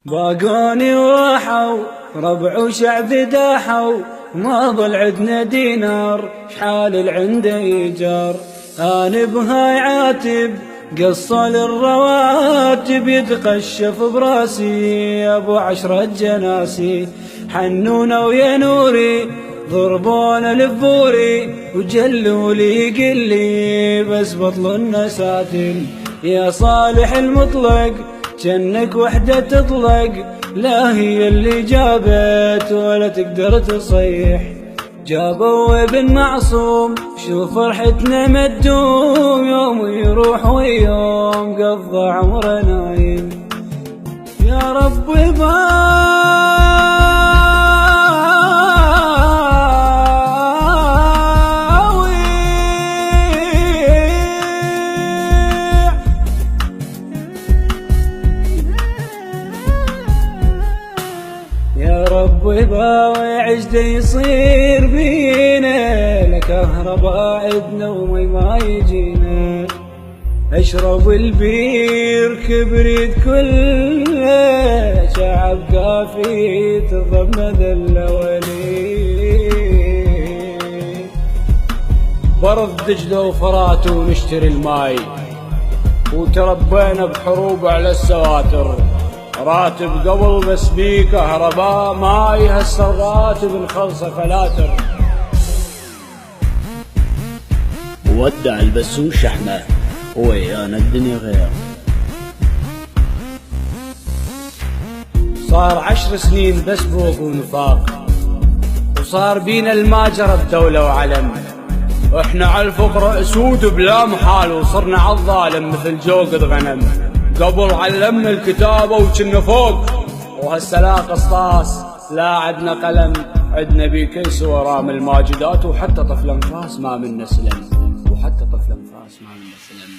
باقوني وراحوا ربع وشعب داحوا، ما ظل عدنا دينار شحال العند يجار. أنا بهاي عاتب قصة للرواتب، يتقشف براسي أبو 10 جناسي. حنونا ويا نوري ضربونا لبوري، وجلوا لي قلي بس بطل النساتل. يا صالح المطلق جنك وحدة تطلق، لا هي اللي جابت ولا تقدر تصيح. جابوا ابن معصوم شوف فرحتنا مدوم، يوم يروح ويوم قضى عمره نايم. يا رب يا رب باوي عجده يصير بينا، لكهرباء عدنا ومي ما يجينا. اشرب البير كبريت كله، شعب قافي تضم ذل ولي. برض دجله وفرات ونشتري الماي، وتربينا بحروب على السواتر. راتب قبل بس بيه كهرباء، ماي هسه الراتب نخلصه فلاتر. ودع البسوس شحمه ويانا الدنيا غير. صار 10 سنين بس بوق ونفاق، وصار بينا الماجرة بدولة وعلم. احنا على الفقر اسود بلا محال، وصرنا على الظالم مثل جوقد غنم. قبل علمنا الكتابة وكنا فوق، وهسه لا قسطاس لا عدنا قلم. عدنا بيكيس ورام الماجدات، وحتى طفل انفاس ما منا سلم، وحتى طفل انفاس ما منا سلم.